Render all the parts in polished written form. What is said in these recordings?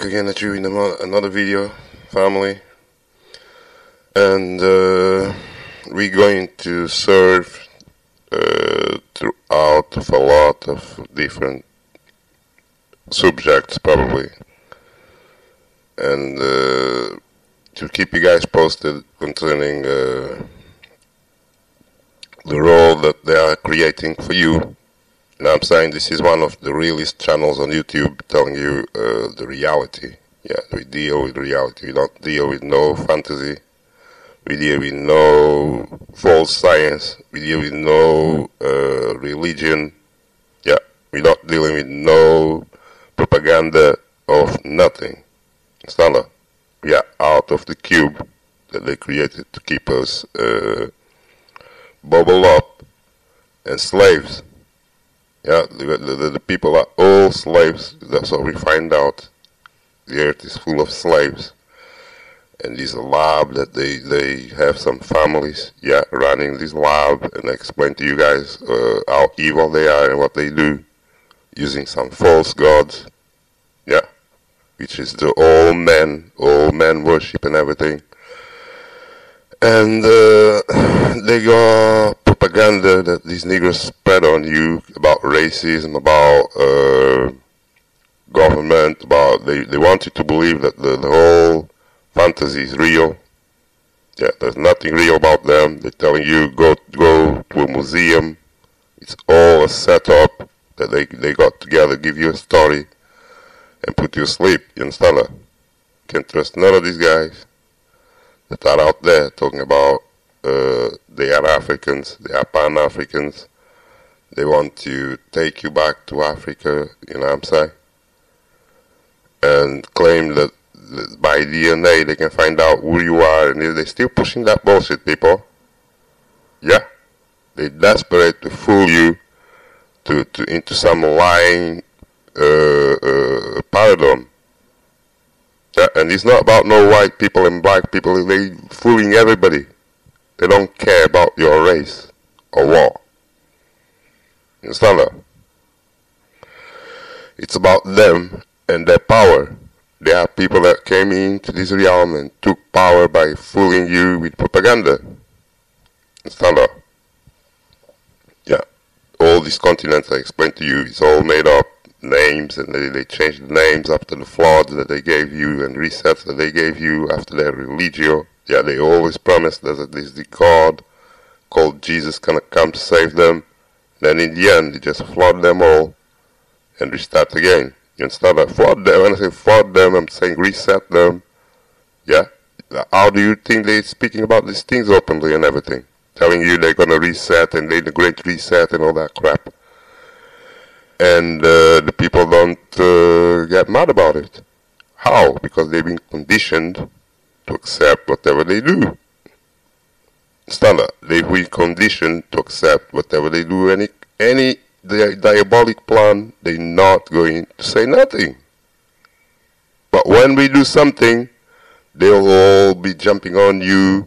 back again at you in another video, family, and we're going to serve throughout of a lot of different subjects probably, and to keep you guys posted concerning the role that they are creating for you. And I'm saying this is one of the realest channels on YouTube telling you the reality. Yeah, we deal with reality. We don't deal with no fantasy. We deal with no false science. We deal with no religion. Yeah, we're not dealing with no propaganda of nothing. It's not a, we are out of the cube that they created to keep us bubble up and slaves. Yeah, the people are all slaves. That's what we find out. The earth is full of slaves. And this lab that they have some families, yeah, running this lab, and I explain to you guys how evil they are and what they do, using some false gods, yeah, which is the all men worship and everything. And they got propaganda that these niggers spread on you about racism, about government, about they want you to believe that the whole fantasy is real. Yeah, there's nothing real about them. They're telling you go to a museum. It's all a setup that they got together, give you a story, and put you asleep. You understand that? Can't trust none of these guys that are out there talking about they are Africans, they are Pan-Africans, they want to take you back to Africa, you know what I'm saying? And claim that by DNA they can find out who you are, and they're still pushing that bullshit, people. Yeah, they're desperate to fool you into some lying paradigm. Yeah, and it's not about no white people and black people. They fooling everybody. They don't care about your race or what. You understand that? It's about them and their power. There are people that came into this realm and took power by fooling you with propaganda. Understand that? Yeah. All these continents I explained to you, it's all made up names, and they changed the names after the floods that they gave you and resets that they gave you after their Religio. Yeah, they always promised that there's the God called Jesus gonna come to save them. Then in the end, they just flood them all and restart again. You understand that? Flood them. When I say flood them, I'm saying reset them. Yeah. How do you think they're speaking about these things openly and everything? Telling you they're gonna reset and they're the great reset and all that crap. And the people don't get mad about it. How? Because they've been conditioned to accept whatever they do. Standard. They've been conditioned to accept whatever they do. Any diabolic plan, they're not going to say nothing. But when we do something, they'll all be jumping on you.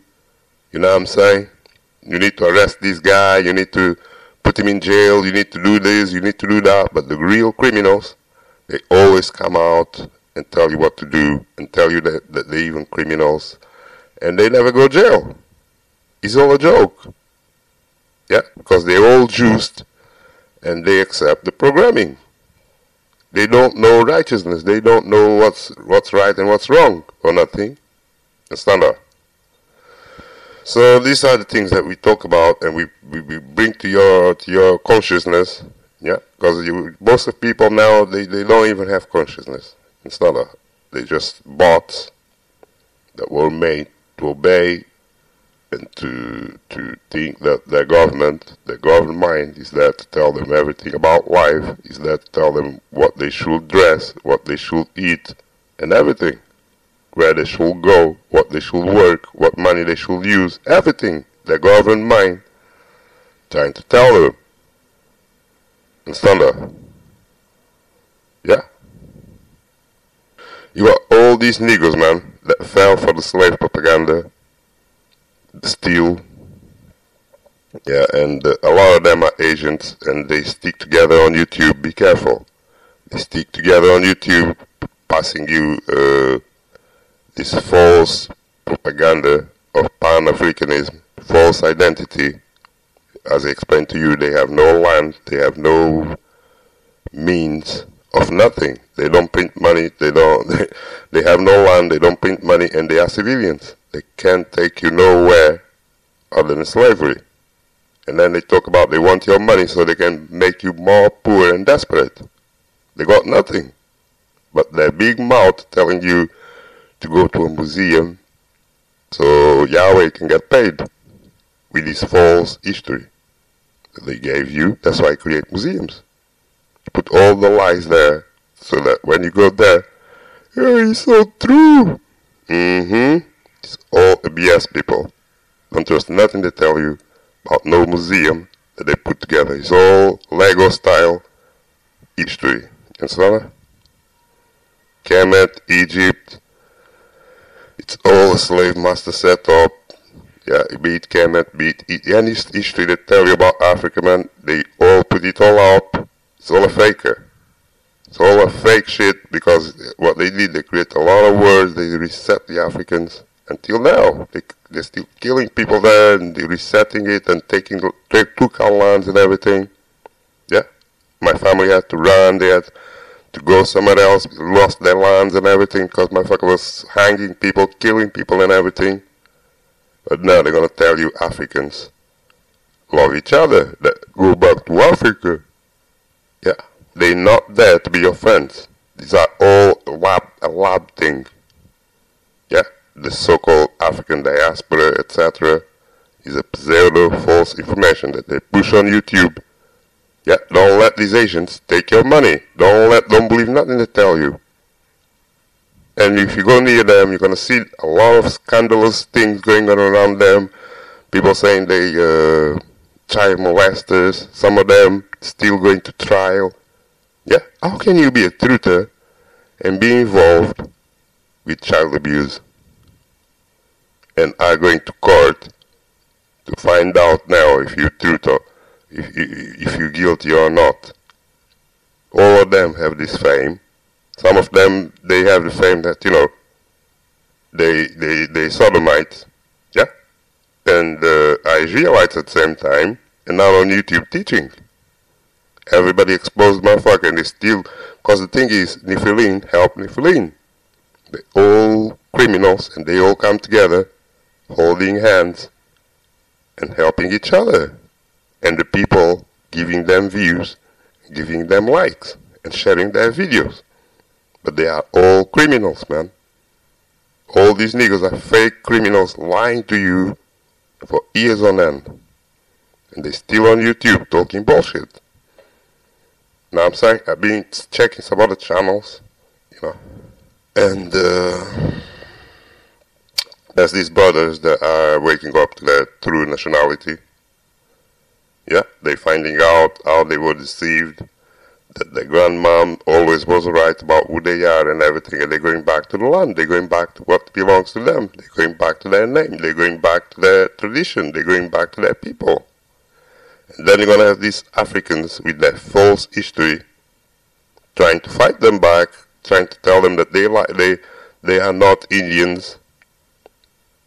You know what I'm saying? You need to arrest this guy. You need to put him in jail, you need to do this, you need to do that. But the real criminals, they always come out and tell you what to do and tell you that they're even criminals, and they never go to jail. It's all a joke. Yeah, because they're all juiced and they accept the programming. They don't know righteousness, they don't know what's right and what's wrong or nothing. Understand that? So these are the things that we talk about and we bring to your consciousness, yeah. Because most of people now they don't even have consciousness. It's not they're just bots that were made to obey and to think that their government mind is there to tell them everything about life, is there to tell them what they should dress, what they should eat, and everything. Where they should go, what they should work, what money they should use, everything. The government mind trying to tell them. Understand that? Yeah. You got all these niggers, man, that fell for the slave propaganda, the steal. Yeah, and a lot of them are agents, and they stick together on YouTube. Be careful. They stick together on YouTube passing you this false propaganda of Pan-Africanism, false identity. As I explained to you, they have no land, they have no means of nothing. They don't print money, they have no land, they don't print money, and they are civilians. They can't take you nowhere other than slavery. And then they talk about they want your money so they can make you more poor and desperate. They got nothing but their big mouth telling you to go to a museum so Yhwh can get paid with this false history that they gave you. That's why I create museums. Put all the lies there so that when you go there, oh, it's so true. It's all BS, people. Don't trust nothing they tell you about no museum that they put together. It's all Lego style history. And so Kemet, Egypt, it's all a slave master setup. Yeah, be it Kemet, be it any history they tell you about Africa, man, they all put it all up. It's all a faker. It's all a fake shit because what they did, they create a lot of words, they reset the Africans. Until now, they're still killing people there and they're resetting it and took our lands and everything. Yeah, my family had to run, they had to go somewhere else, lost their lands and everything because my fucker was hanging people, killing people and everything. But now they're gonna tell you Africans love each other, that go back to Africa. Yeah, they're not there to be your friends. These are all a lab thing. Yeah, the so-called African diaspora, etc., is a pseudo false information that they push on YouTube. Yeah, don't let these Asians take your money. Don't believe nothing they tell you. And if you go near them, you're gonna see a lot of scandalous things going on around them. People saying they child molesters. Some of them still going to trial. Yeah, how can you be a truther and be involved with child abuse and are going to court to find out now if you're truther, if you're guilty or not? All of them have this fame. Some of them, they have the fame that, you know, they sodomites, yeah, and Israelites at the same time, and now on YouTube teaching. Everybody exposed motherfucker, and they still, because the thing is, Nefilim help Nefilim. They're all criminals, and they all come together, holding hands, and helping each other. And the people giving them views, giving them likes, and sharing their videos. But they are all criminals, man. All these niggas are fake criminals lying to you for years on end. And they're still on YouTube talking bullshit. Now I'm saying, I've been checking some other channels, you know. And there's these brothers that are waking up to their true nationality. Yeah, they're finding out how they were deceived, that their grandmom always was right about who they are and everything, and they're going back to the land, they're going back to what belongs to them, they're going back to their name, they're going back to their tradition, they're going back to their people. And then you're going to have these Africans with their false history trying to fight them back, trying to tell them that they are not Indians,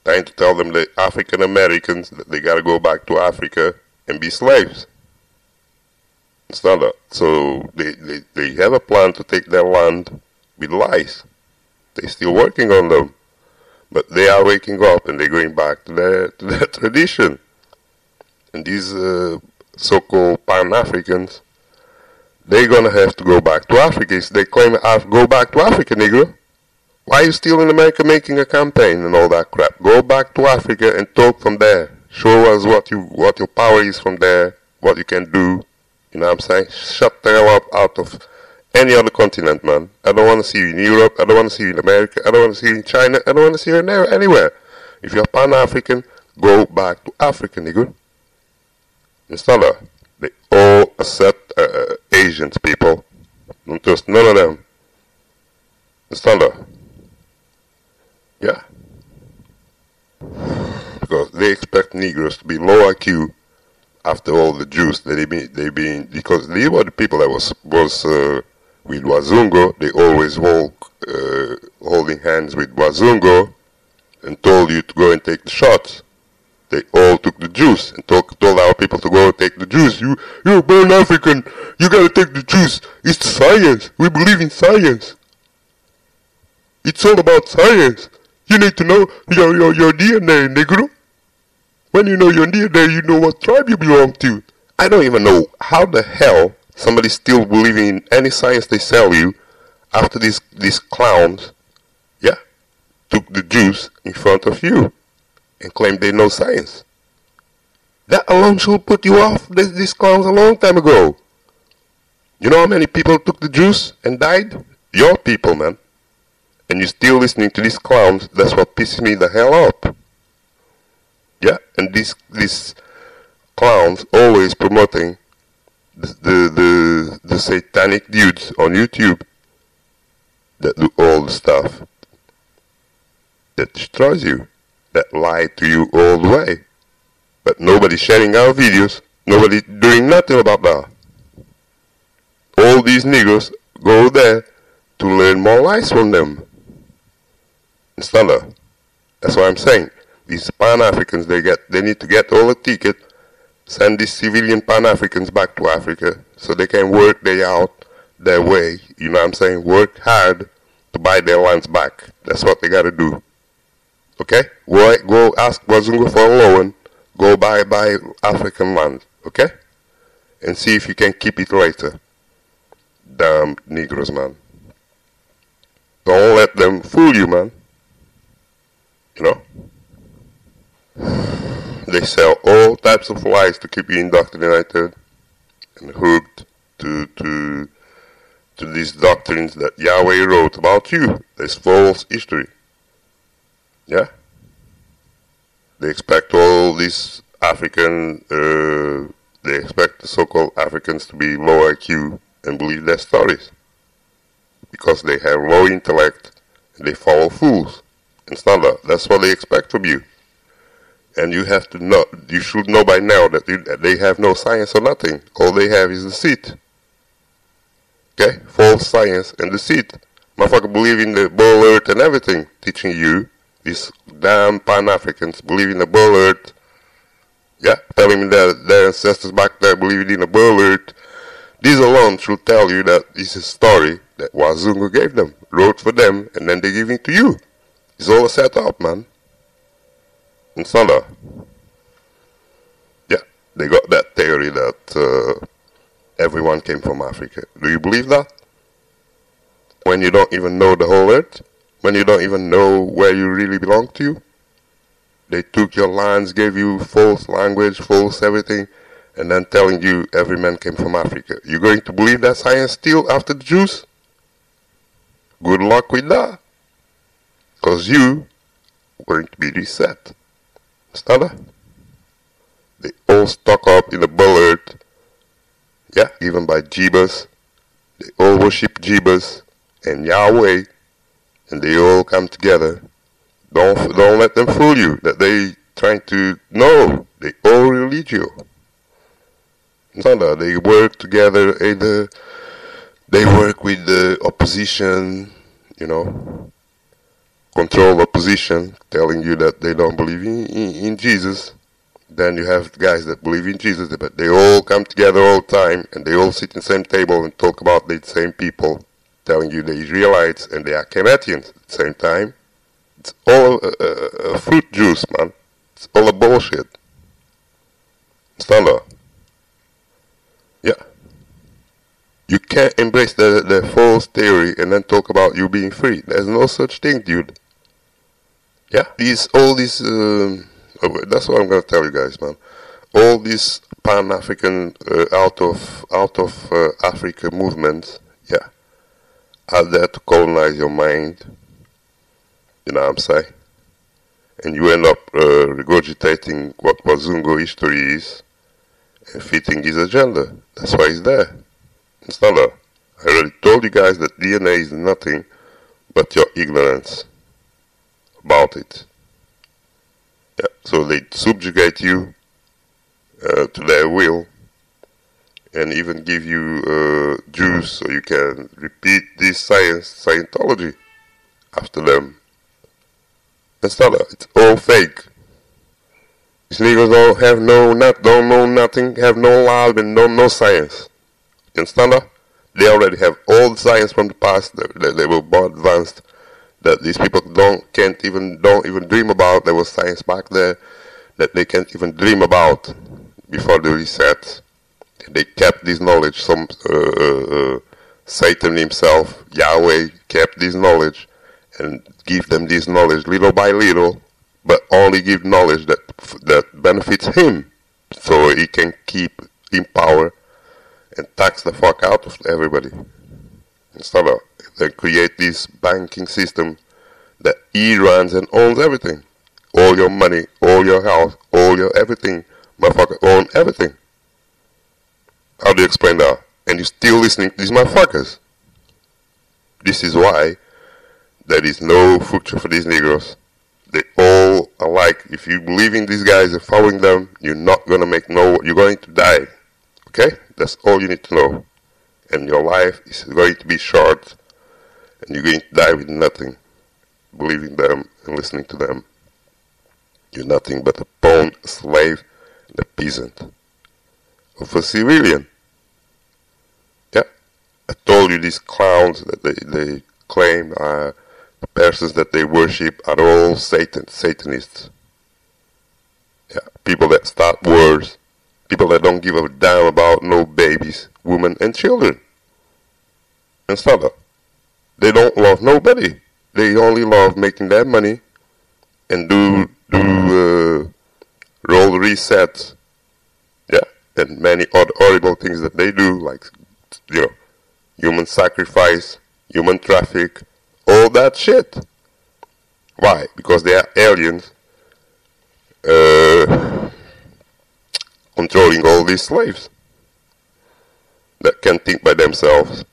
trying to tell them that African Americans, that they got to go back to Africa and be slaves. It's not that. So they have a plan to take their land with lies. They're still working on them. But they are waking up and they're going back to their tradition. And these so-called Pan-Africans, they're gonna have to go back to Africa. They claim, go back to Africa, nigga. Why are you still in America making a campaign and all that crap? Go back to Africa and talk from there. Show us what your power is from there, what you can do. You know what I'm saying? Shut the hell up out of any other continent, man. I don't want to see you in Europe. I don't want to see you in America. I don't want to see you in China. I don't want to see you anywhere. If you're Pan-African, go back to Africa, nigga. Understand that? They all accept Asians, people. Don't trust none of them. Understand that? Yeah. Because they expect Negroes to be low IQ after all the Jews that they've been, because they were the people that was with Wazungo. They always walk holding hands with Wazungo and told you to go and take the shots. They all took the juice and told our people to go and take the juice. You're a born African. You gotta take the juice. It's science. We believe in science. It's all about science. You need to know your DNA, Negro. When you know your DNA, you know what tribe you belong to. I don't even know how the hell somebody's still believing in any science they sell you after these clowns, yeah, took the juice in front of you and claimed they know science. That alone should put you off these clowns a long time ago. You know how many people took the juice and died? Your people, man. And you're still listening to these clowns. That's what pisses me the hell off. Yeah, and these clowns always promoting the satanic dudes on YouTube that do all the stuff that destroys you, that lie to you all the way. But nobody sharing our videos, nobody doing nothing about that. All these niggas go there to learn more lies from them. Instead of, that's what I'm saying. These Pan-Africans, they need to get all the ticket, send these civilian Pan-Africans back to Africa so they can work their way, you know what I'm saying, work hard to buy their lands back. That's what they gotta do. Okay? Go ask Wazungu for a loan, go buy African land, okay? And see if you can keep it later. Damn Negroes, man. Don't let them fool you, man. You know? They sell all types of lies to keep you indoctrinated and hooked to these doctrines that Yahweh wrote about you. This false history. Yeah? They expect all these African, they expect the so-called Africans to be low IQ and believe their stories. Because they have low intellect and they follow fools. And standard. That's what they expect from you. And you have to know, you should know by now that they have no science or nothing. All they have is deceit. Okay? False science and deceit. Motherfucker believe in the bull earth and everything. Teaching you, these damn Pan-Africans believe in the bull earth. Yeah? Telling me that their ancestors back there believed in the bull earth. These alone should tell you that this is a story that Wazungu gave them, wrote for them, and then they give it to you. It's all set up, man. In Sunda. Yeah, they got that theory that everyone came from Africa. Do you believe that? When you don't even know the whole earth? When you don't even know where you really belong to? They took your lands, gave you false language, false everything, and then telling you every man came from Africa. You going to believe that science still after the Jews? Good luck with that. Because you going to be reset. Understand? They all stock up in the bull earth. Yeah, given by Jebus. They all worship Jebus and Yahweh. And they all come together. Don't let them fool you that they trying to, no, they all religio. Understand? They work together, either they work with the opposition, you know, control opposition, telling you that they don't believe in Jesus. Then you have guys that believe in Jesus, but they all come together all the time, and they all sit in the same table and talk about the same people, telling you they're Israelites and they are Canadians at the same time. It's all a fruit juice, man. It's all a bullshit. Standard. Yeah. You can't embrace the false theory and then talk about you being free. There's no such thing, dude. Yeah, all these, that's what I'm gonna tell you guys, man. All these Pan-African, out of Africa movements, yeah, are there to colonize your mind. You know what I'm saying? And you end up regurgitating what Wazungu history is and fitting his agenda. That's why he's there. Understand that? I already told you guys that DNA is nothing but your ignorance about it. Yeah, so they subjugate you to their will, and even give you juice so you can repeat this Scientology after them. It's all fake. These niggas don't know nothing, have no lab and don't know science. You understand that? They already have all the science from the past that they were more advanced, that these people don't even dream about. There was science back there that they can't even dream about before the reset. They kept this knowledge. Some Satan himself, Yahweh, kept this knowledge and give them this knowledge little by little, but only give knowledge that benefits him, so he can keep in power and tax the fuck out of everybody. Instead of they create this banking system that he runs and owns everything. All your money, all your house, all your everything. Motherfucker own everything. How do you explain that? And you're still listening to these motherfuckers. This is why there is no future for these Negroes. They all are like, if you believe in these guys and following them, you're not going to make you're going to die. Okay? That's all you need to know. And your life is going to be short, and you're going to die with nothing. Believing them and listening to them. You're nothing but a pawn, a slave, and a peasant of a civilian. Yeah? I told you these clowns that they claim are the persons that they worship are all Satanists. Yeah, people that start wars, people that don't give a damn about no babies, women and children. And stuff. They don't love nobody. They only love making their money and do roll resets. Yeah, and many other horrible things that they do, like, you know, human sacrifice, human traffic, all that shit. Why? Because they are aliens controlling all these slaves that can think by themselves.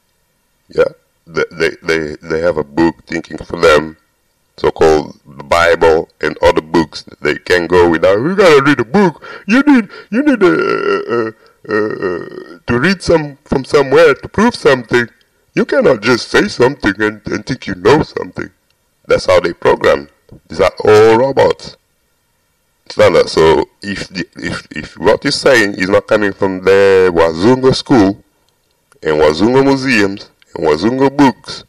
Yeah, they have a book thinking for them, so-called the Bible and other books that they can go without. You gotta read a book. You need to read from somewhere to prove something. You cannot just say something and think you know something. That's how they program. These are all robots. Standard. So if what you're saying is not coming from the Wazunga school and Wazunga museums and Wazunga books,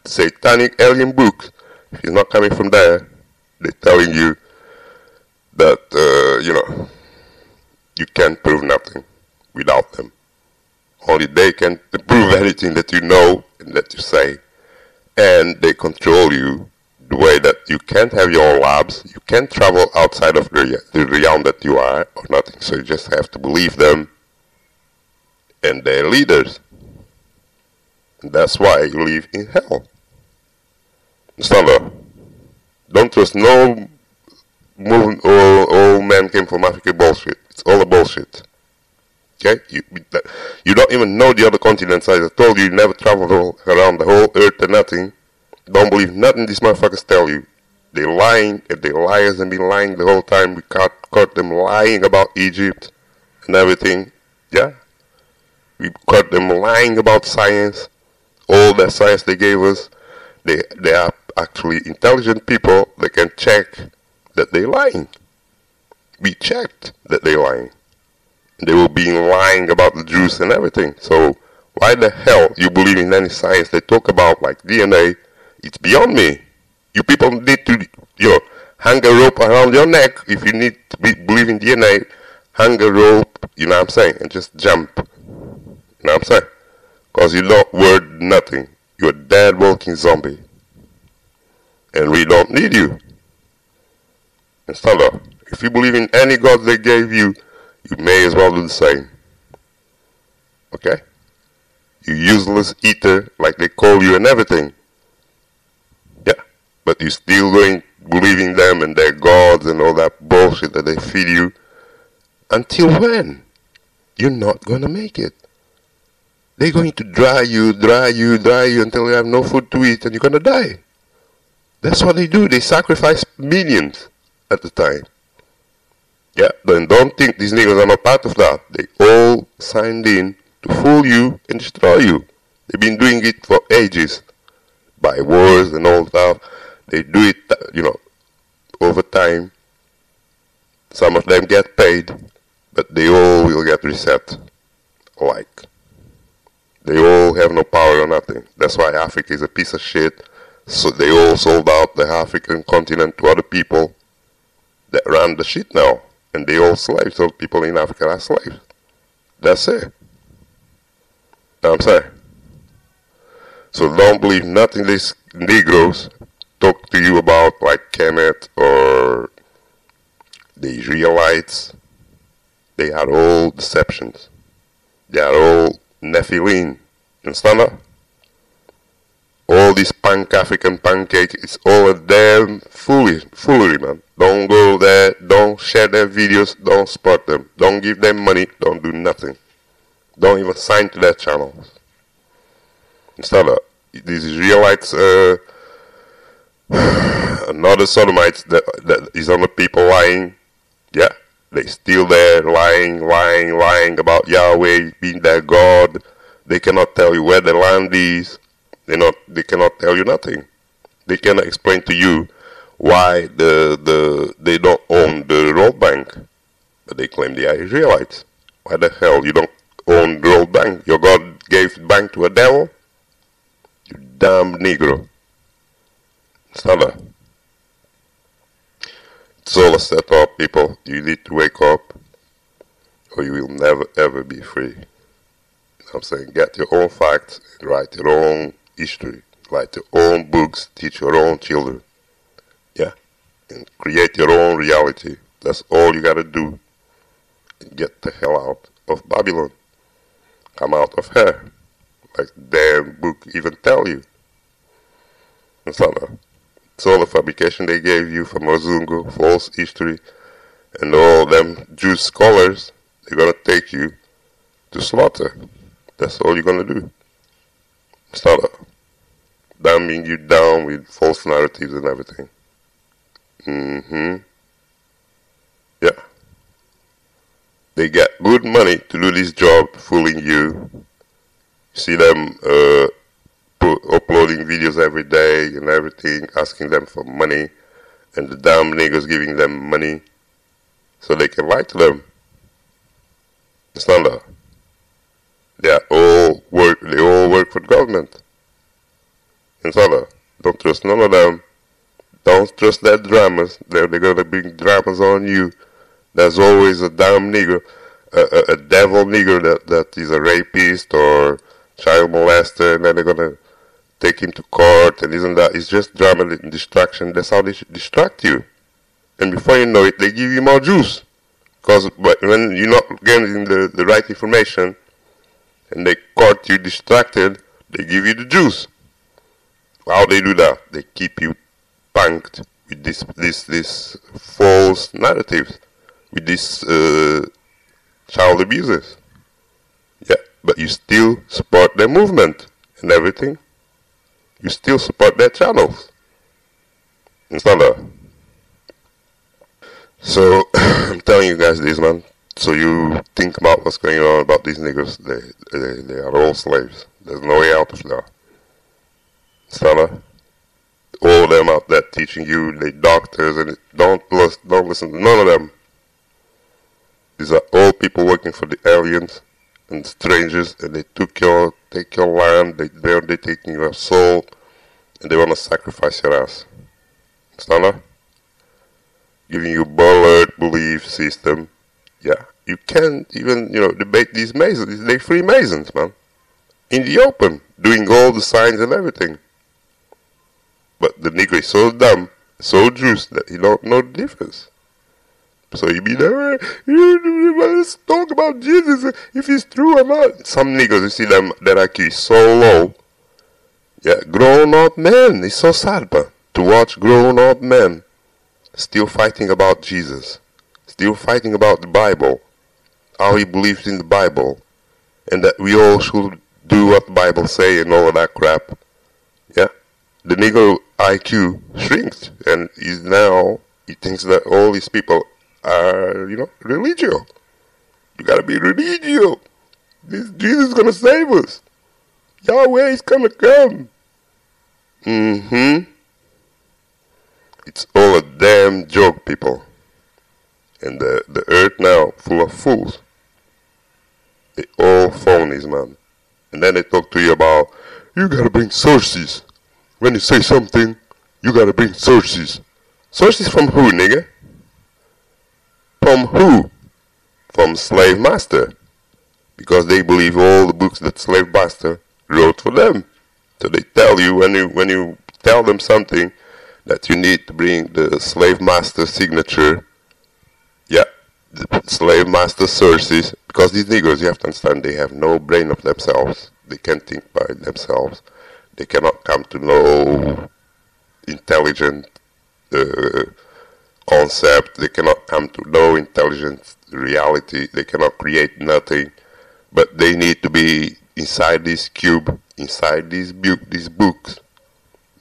satanic alien books, if it's not coming from there, they're telling you that you know, you can't prove nothing without them. Only they can prove anything that you know and that you say. And they control you the way that you can't have your own labs, you can't travel outside of the realm that you are, or nothing. So you just have to believe them and their leaders. And that's why you live in hell. Understand? Don't trust no movement all men came from Africa bullshit. It's all a bullshit. Okay? You don't even know the other continents. I told you, you never traveled around the whole earth or nothing. Don't believe nothing these motherfuckers tell you. They're lying, and they're liars and been lying the whole time. We caught them lying about Egypt and everything. Yeah? We caught them lying about science. All that science they gave us. They are actually intelligent people that can check that they're lying. We checked that they're lying. They were being lying about the Jews and everything. So why the hell you believe in any science they talk about, like DNA? It's beyond me. You people need to, you know, hang a rope around your neck. If you need to believe in DNA, hang a rope, you know what I'm saying, and just jump. You know what I'm saying? Because you don't word nothing. You're a dead walking zombie. And we don't need you. Instead of, if you believe in any god they gave you, you may as well do the same. Okay? You useless eater, like they call you and everything. Yeah. But you still going believing them and their gods and all that bullshit that they feed you. Until when? You're not going to make it. They're going to dry you until you have no food to eat and you're going to die. That's what they do. They sacrifice millions at the time. Yeah, then don't think these niggas are not part of that. They all signed in to fool you and destroy you. They've been doing it for ages. By wars and all that. They do it, over time. Some of them get paid, but they all will get reset. Like, they all have no power or nothing. That's why Africa is a piece of shit. So they all sold out the African continent to other people that run the shit now. And they all slaves. Those people in Africa are slaves. That's it. Know what I'm saying? So don't believe nothing these Negroes talk to you about, like Kemet or the Israelites. They are all deceptions. They are all Nefilim. Understand that? All this African pancake is all a damn foolery, man. Don't go there, don't share their videos, don't support them, don't give them money, don't do nothing. Don't even sign to their channels. Instead of these Israelites, another Sodomites that is on the people lying, yeah, they still there lying about Yahweh being their God. They cannot tell you where the land is. They cannot tell you nothing. They cannot explain to you why they don't own the World Bank, but they claim they are Israelites. Why the hell you don't own the World Bank? Your God gave the bank to a devil? You damn Negro. It's not that. It's all a setup, people. You need to wake up, or you will never ever be free. You know what I'm saying? Get your own facts and write your own history, write your own books, teach your own children, yeah, and create your own reality. That's all you gotta do. And get the hell out of Babylon. Come out of her, like the damn book even tell you. It's all the fabrication they gave you from Ozungo, false history, and all them Jewish scholars. They're gonna take you to slaughter. That's all you're gonna do. Start dumbing you down with false narratives and everything. Yeah. They get good money to do this job, fooling you. You see them uploading videos every day and everything, asking them for money, and the damn niggas giving them money so they can lie to them. Understand that? They all work for the government. Understand that? Don't trust none of them. Don't trust their dramas. They're gonna bring dramas on you. There's always a damn nigger, a devil nigger that is a rapist or child molester, and then they're gonna take him to court and isn't that? It's just drama and distraction. That's how they distract you. And before you know it, they give you more juice. Because when you're not getting the right information and they caught you distracted, they give you the juice. How they do that? They keep you punked with this false narratives, with these child abusers. Yeah, but you still support their movement and everything. You still support their channels. It's not that. So I'm telling you guys this, man. So you think about what's going on about these niggas. They are all slaves. There's no way out of that. It's not that. All of them out there teaching you, they doctors, and don't listen to none of them. These are all people working for the aliens and strangers, and they take your land, they're taking your soul, and they want to sacrifice your ass. Understand that? Giving you bullard belief system. Yeah, you can't even, debate these Masons. They're Freemasons, man. In the open, doing all the signs and everything. But the nigga is so dumb, so juiced, that he don't know the difference. So you be there, let's talk about Jesus, if he's true or not. Some niggas, you see them, their IQ is so low. Yeah, grown up men. It's so sad, man, to watch grown up men still fighting about Jesus, still fighting about the Bible, how he believes in the Bible, and that we all should do what the Bible say and all of that crap. Yeah, the nigga IQ shrinks, and he thinks that all these people are, religio. You gotta be religio. This Jesus is gonna save us. Yahweh is gonna come. It's all a damn joke, people. And the earth now full of fools. They all phonies, man. And then they talk to you about, you gotta bring sources. When you say something, you gotta bring sources. Sources from who, nigga? From who? From slave master. Because they believe all the books that slave master wrote for them. So they tell you when you tell them something that you need to bring the slave master signature. Yeah, the slave master sources. Because these niggers, you have to understand, they have no brain of themselves. They can't think by themselves. They cannot come to no intelligent concept. They cannot come to no intelligent reality. They cannot create nothing. But they need to be inside this cube, inside these books.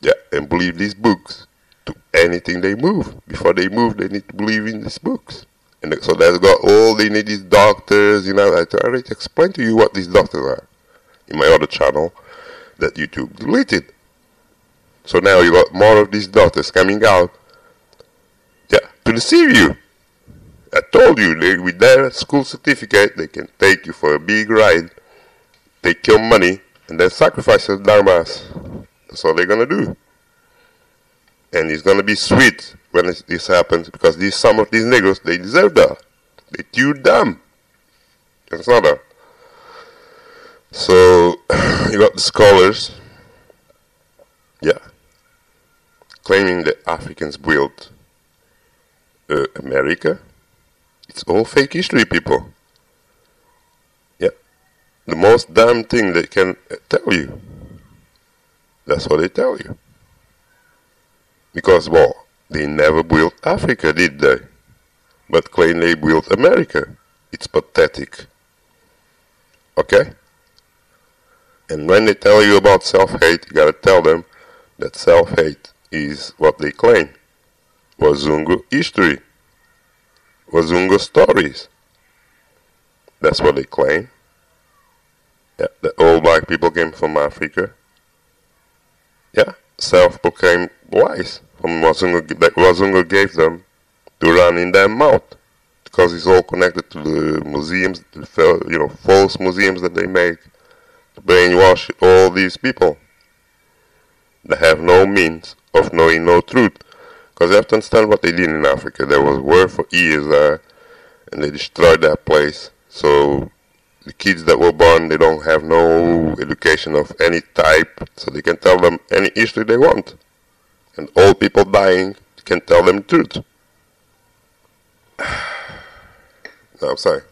Yeah, and believe these books to anything they move. Before they move, they need to believe in these books. And so that's got all they need is doctors. I already explained to you what these doctors are in my other channel that YouTube deleted. So now you got more of these doctors coming out, yeah, to deceive you. I told you, with their school certificate, they can take you for a big ride, take your money, and then sacrifice your dharmas. That's all they're gonna do. And it's gonna be sweet when this happens, because some of these niggas, they deserve that. They too dumb. It's not that. So you got the scholars, yeah, claiming that Africans built America. It's all fake history, people. Yeah, the most damn thing they can tell you. That's what they tell you. Because, well, they never built Africa, did they? But claim they built America. It's pathetic. Okay? And when they tell you about self-hate, you gotta tell them that self-hate is what they claim. Wazungu history. Wazungu stories. That's what they claim. Yeah, that all black people came from Africa. Yeah, self-proclaimed lies from Wazungu that Wazungu gave them to run in their mouth. Because it's all connected to the museums, false museums that they make. Brainwash all these people that have no means of knowing no truth. Because they have to understand what they did in Africa. There was war for years there, and they destroyed that place. So the kids that were born, they don't have no education of any type, so they can tell them any history they want. And old people dying can tell them the truth. No, I'm sorry.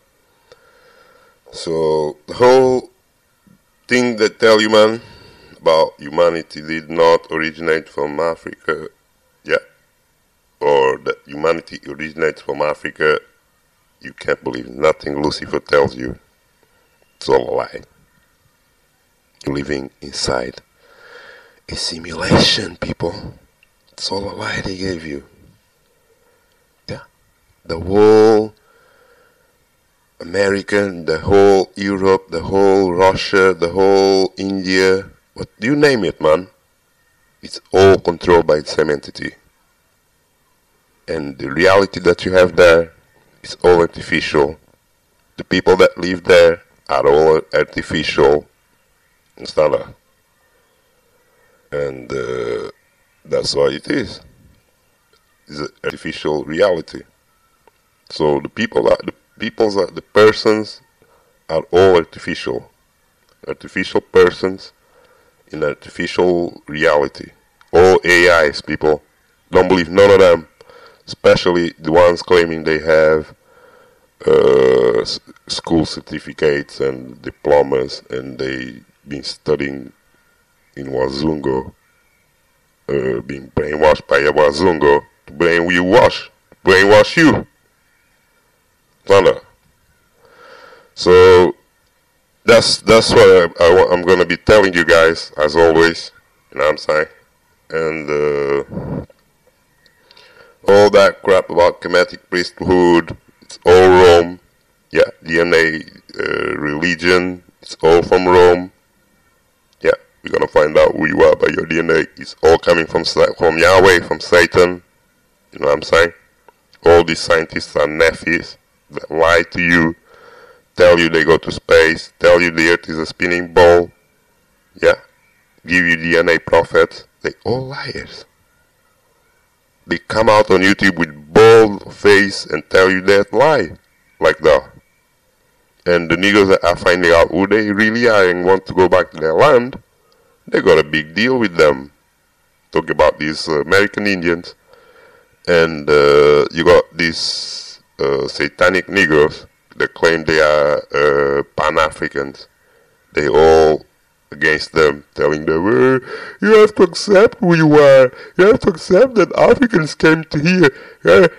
So the whole thing that tell you, man, about humanity did not originate from Africa, yeah, or that humanity originates from Africa, you can't believe nothing Lucifer tells you. It's all a lie. You're living inside a simulation, people. It's all a lie they gave you. Yeah, the whole American, the whole Europe, the whole Russia, the whole India, what you name it, man. It's all controlled by the same entity. And the reality that you have there is all artificial. The people that live there are all artificial. It's not a... And that's why it is. It's an artificial reality. So the the persons are all artificial. Artificial persons in artificial reality. All AIs, people. Don't believe none of them. Especially the ones claiming they have school certificates and diplomas, and they been studying in Wazungu, being brainwashed by a Wazungu to brainwash you. Thunder. So that's what I'm gonna be telling you guys, as always. You know what I'm saying? And all that crap about Kemetic priesthood, it's all Rome. Yeah, DNA, religion, it's all from Rome. Yeah, we're gonna find out who you are by your DNA. It's all coming from Yahweh, from Satan. You know what I'm saying? All these scientists are Nephis that lie to you, tell you they go to space, tell you the earth is a spinning ball. Yeah, give you DNA prophets. They all liars. They come out on YouTube with bold face and tell you that lie, like that. And the niggas that are finding out who they really are and want to go back to their land, they got a big deal with them. Talk about these American Indians, and you got these satanic Negroes that claim they are Pan-Africans. They all against them, telling them, you have to accept who you are. You have to accept that Africans came to here.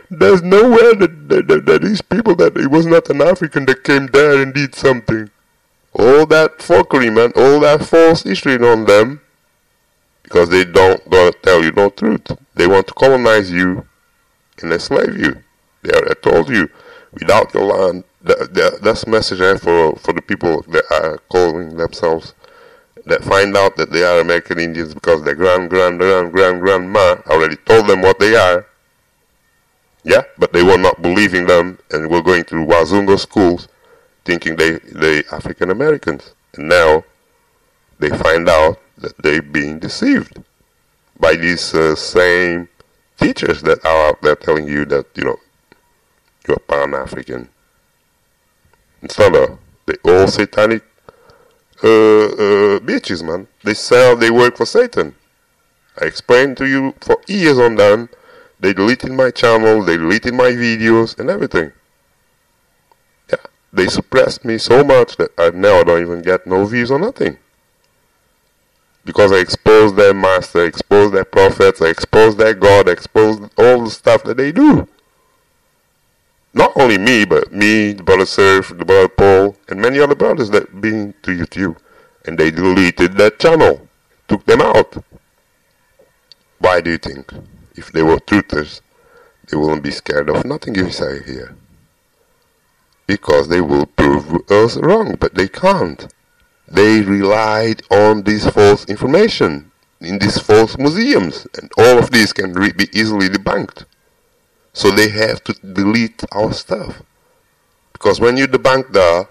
There's nowhere that these people, that it was not an African that came there and did something. All that fuckery, man, all that false history on them, because they don't gonna tell you no truth. They want to colonize you and enslave you. I told you, without your land, that's the message I have for the people that are calling themselves, that find out that they are American Indians because their grandma already told them what they are. Yeah, but they were not believing them and were going through Wazungo schools thinking they African Americans. And now they find out that they're being deceived by these same teachers that are out there telling you that, you know, you're Pan-African. It's not they all satanic bitches, man. They work for Satan. I explained to you for years on them. They deleted my channel, they deleted my videos and everything. Yeah, they suppressed me so much that I now don't even get no views or nothing. Because I exposed their master, I exposed their prophets, I exposed their God, I exposed all the stuff that they do. Not only me, but me, the brother Surf, the brother Paul, and many other brothers that been to YouTube. And they deleted that channel, took them out. Why do you think? If they were truthers, they wouldn't be scared of nothing you say here. Because they will prove us wrong, but they can't. They relied on this false information, in these false museums, and all of this can be easily debunked. So they have to delete our stuff. Because when you debunk that,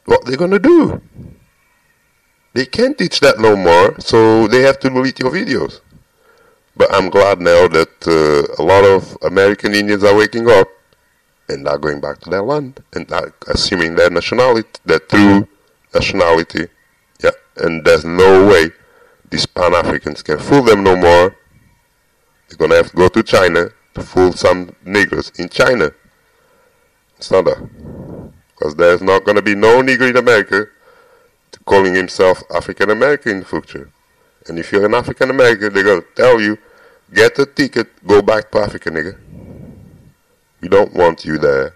what they're going to do? They can't teach that no more, so they have to delete your videos. But I'm glad now that a lot of American Indians are waking up and are going back to their land and are assuming their nationality, their true nationality. Yeah, and there's no way these Pan-Africans can fool them no more. They're going to have to go to China to fool some niggers in China. It's not that. Because there's not going to be no nigger in America calling himself African American in the future. And if you're an African American, they're going to tell you, get a ticket, go back to Africa, nigga. We don't want you there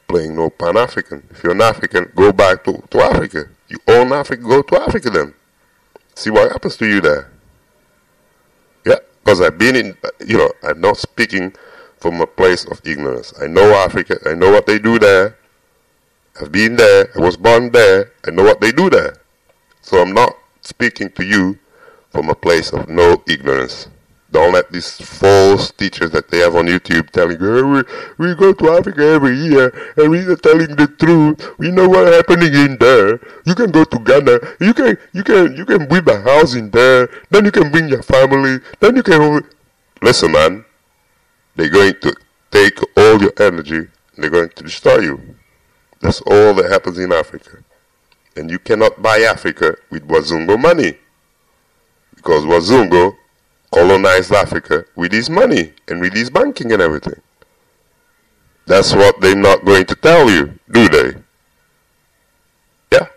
playing no Pan-African. If you're an African, go back to Africa. You own Africa, go to Africa then. See what happens to you there. Yeah, because I've been in, you know, I'm not speaking from a place of ignorance. I know Africa, I know what they do there. I've been there, I was born there, I know what they do there. So I'm not speaking to you from a place of no ignorance. Don't let these false teachers that they have on YouTube telling you, we go to Africa every year and we are telling the truth. We know what's happening in there. You can go to Ghana. You can build a house in there. Then you can bring your family. Then you can... Listen, man. They're going to take all your energy and they're going to destroy you. That's all that happens in Africa. And you cannot buy Africa with Wazungo money. Because Wazungo colonized Africa with his money and with his banking and everything. That's what they're not going to tell you, do they? Yeah.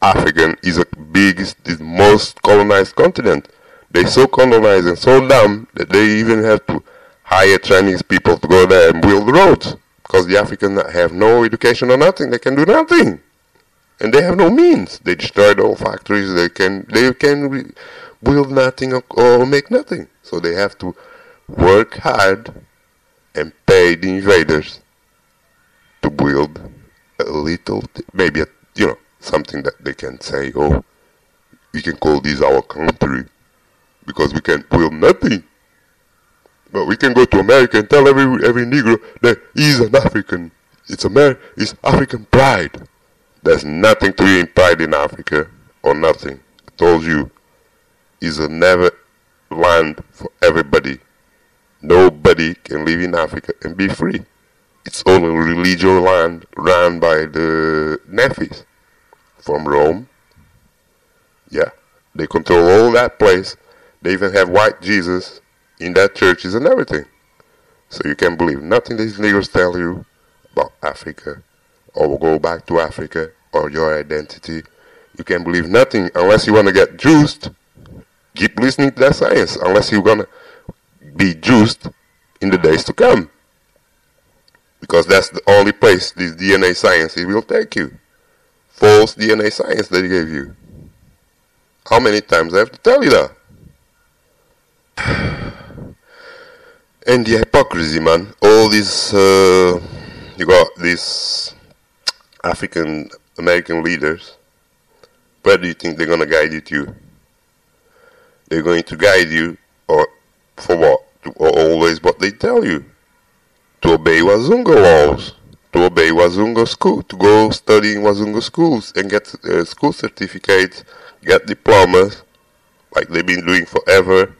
Africa is the biggest, the most colonized continent. They're so colonized and so dumb that they even have to hire Chinese people to go there and build roads. Because the Africans have no education or nothing. They can do nothing. And they have no means. They destroyed all factories. They can build nothing or make nothing. So they have to work hard and pay the invaders to build a little, maybe something that they can say, oh, we can call this our country because we can build nothing. But we can go to America and tell every Negro that he's an African. It's African pride. There's nothing to be in pride in Africa or nothing. I told you, it's a never land for everybody. Nobody can live in Africa and be free. It's only a religious land run by the Nefilim from Rome. Yeah, they control all that place. They even have white Jesus in that churches and everything. So you can believe nothing these niggers tell you about Africa, or go back to Africa, or your identity. You can believe nothing unless you want to get juiced. Keep listening to that science unless you're going to be juiced in the days to come. Because that's the only place this DNA science will take you. False DNA science they gave you. How many times I have to tell you that? And the hypocrisy, man. All these, you got these African American leaders. Where do you think they're going to guide you to? They're going to guide you, or for what? Or always what they tell you. To obey Wazunga laws. To obey Wazunga school. To go study in Wazunga schools and get school certificates, get diplomas, like they've been doing forever.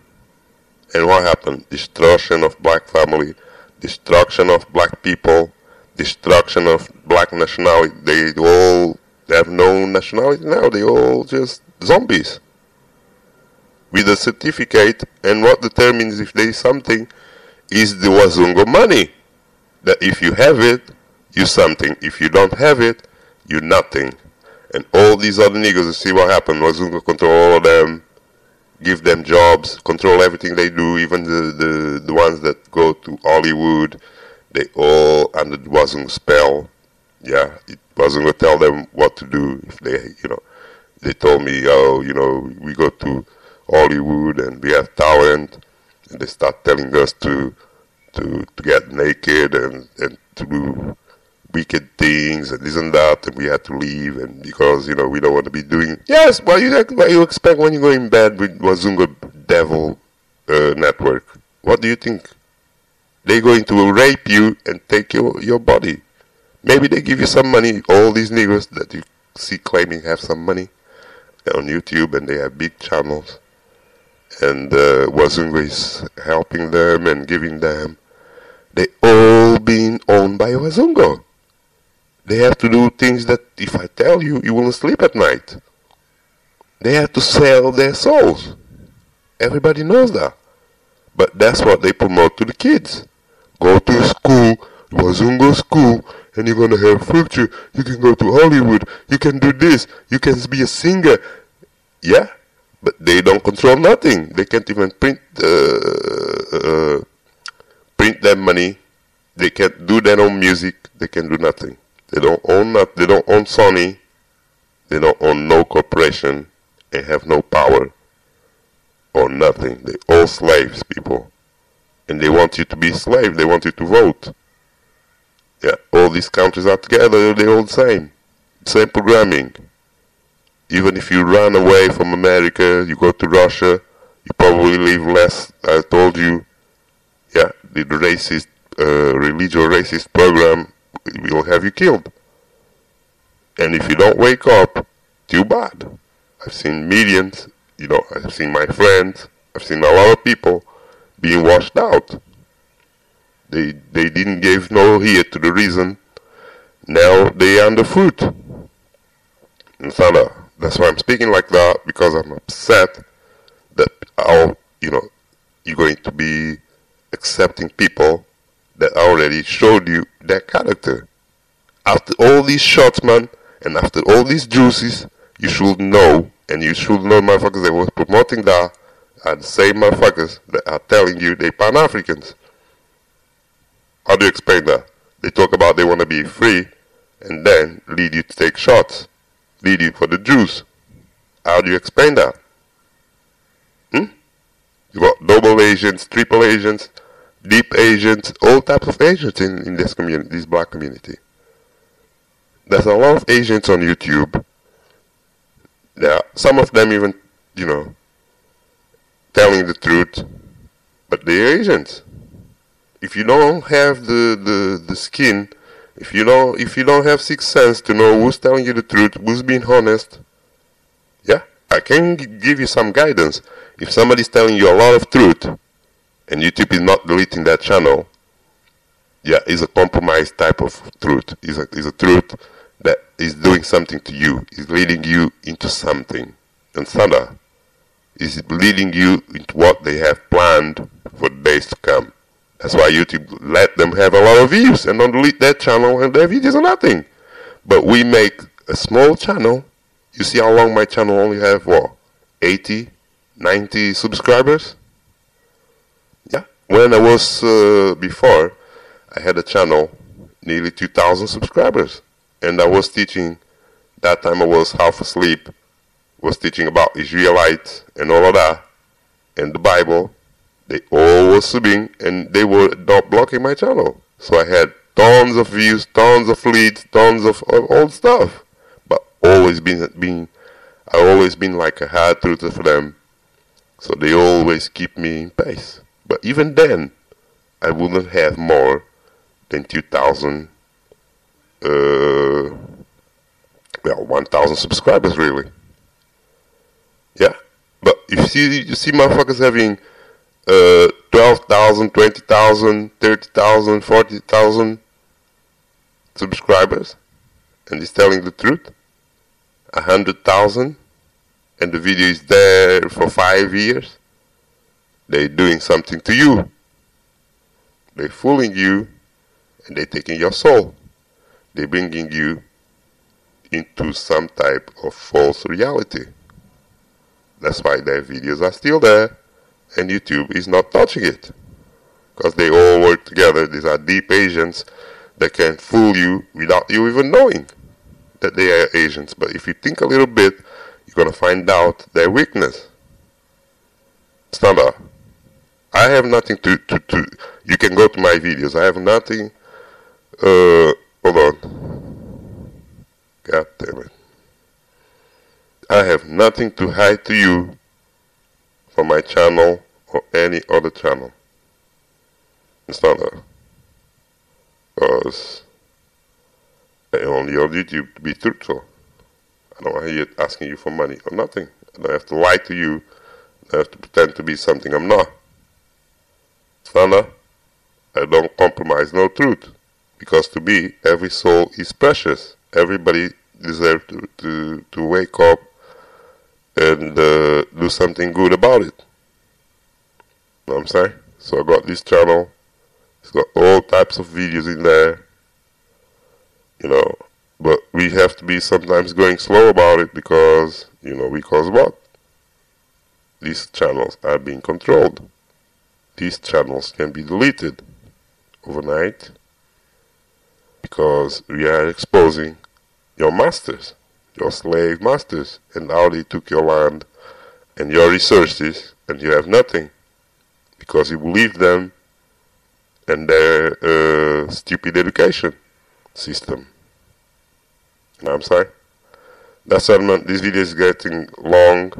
And what happened? Destruction of black family, destruction of black people, destruction of black nationality. They all have no nationality now. They all just zombies. With a certificate, and what determines if there is something is the Wazunga money. That if you have it, you something. If you don't have it, you nothing. And all these other niggas, you see what happened. Wazunga control all of them. Give them jobs, control everything they do, even the ones that go to Hollywood, they all under the Wazunga spell. Yeah, Wazunga tell them what to do. If they told me, oh, we go to Hollywood and we have talent, and they start telling us to get naked and to do wicked things and this and that, and we had to leave, and because we don't want to be doing. Yes, what you expect when you go in bed with Wazunga devil network? What do you think? They're going to rape you and take your body. Maybe they give you some money. All these niggers that you see claiming have some money on YouTube, and they have big channels, and Wazunga is helping them and giving them. They all being owned by Wazunga. They have to do things that if I tell you, you won't sleep at night. They have to sell their souls. Everybody knows that. But that's what they promote to the kids. Go to school, Wazunga school, and you're going to have future. You can go to Hollywood. You can do this. You can be a singer. Yeah, but they don't control nothing. They can't even print their money. They can't do their own music. They can do nothing. They don't own They don't own Sony. They don't own no corporation. They have no power or nothing. They all slaves, people, and they want you to be slave. They want you to vote. Yeah, all these countries are together. They're all the same programming. Even if you run away from America, you go to Russia, you probably live less. I told you. Yeah, the racist, Religio racist program will have you killed. And if you don't wake up, too bad. I've seen millions, I've seen my friends, I've seen a lot of people being washed out. They didn't give no heed to the reason. Now they underfoot. And so that's why I'm speaking like that, because I'm upset that you're going to be accepting people that already showed you their character. After all these shots, man, and after all these juices, you should know, and you should know, motherfuckers that was promoting that are the same motherfuckers that are telling you they Pan-Africans. How do you explain that? They talk about they want to be free, and then lead you to take shots, lead you for the juice. How do you explain that? You got double agents, triple agents, deep agents, all types of agents in this community, this black community. There's a lot of agents on YouTube. There are some of them even, you know, telling the truth, but they're agents. If you don't have the skin, if you don't have sixth sense to know who's telling you the truth, who's being honest, yeah, I can give you some guidance. If somebody's telling you a lot of truth, and YouTube is not deleting that channel, yeah, it's a compromised type of truth. It's a truth that is doing something to you, is leading you into something. And Sada is leading you into what they have planned for the days to come. That's why YouTube let them have a lot of views and don't delete that channel and their videos are nothing. But we make a small channel. You see how long my channel only have, what, 80, 90 subscribers? Yeah. When I was, before, I had a channel, nearly 2,000 subscribers. And I was teaching, that time I was half asleep, was teaching about Israelites and all of that, and the Bible. They all were subbing and they were not blocking my channel. So I had tons of views, tons of leads, tons of old stuff. But I always been like a hard truther for them. So they always keep me in pace. But even then, I wouldn't have more than 2,000, 1,000 subscribers really. Yeah. But you see motherfuckers having 12,000, 20,000, 30,000, 40,000 subscribers, and he's telling the truth. 100,000, and the video is there for 5 years. They're doing something to you. They're fooling you, and they're taking your soul. They're bringing you into some type of false reality. That's why their videos are still there. And YouTube is not touching it. Because they all work together. These are deep agents that can fool you without you even knowing that they are agents. But if you think a little bit, you're going to find out their weakness. Standard. I have nothing to you can go to my videos. I have nothing, hold on. God damn it. I have nothing to hide to you for my channel or any other channel. It's not that. Because I only on YouTube to be truthful. I don't want to hear asking you for money or nothing. I don't have to lie to you. I don't have to pretend to be something I'm not. It's not that. I don't compromise no truth. Because to me, every soul is precious. Everybody deserves to wake up and do something good about it. You know what I'm saying? So I got this channel. It's got all types of videos in there. You know, but we have to be sometimes going slow about it because, you know, because what? These channels are being controlled. These channels can be deleted overnight because we are exposing your masters, your slave masters, and how they took your land and your resources, and you have nothing because you believe them and their stupid education system. You know what I'm saying? That's all, man. This video is getting long.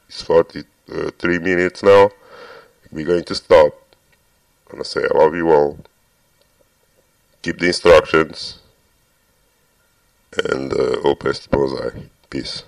It's 43 minutes now. We're going to stop. I'm gonna say I love you all. Keep the instructions. And Opes Bonsai. Peace.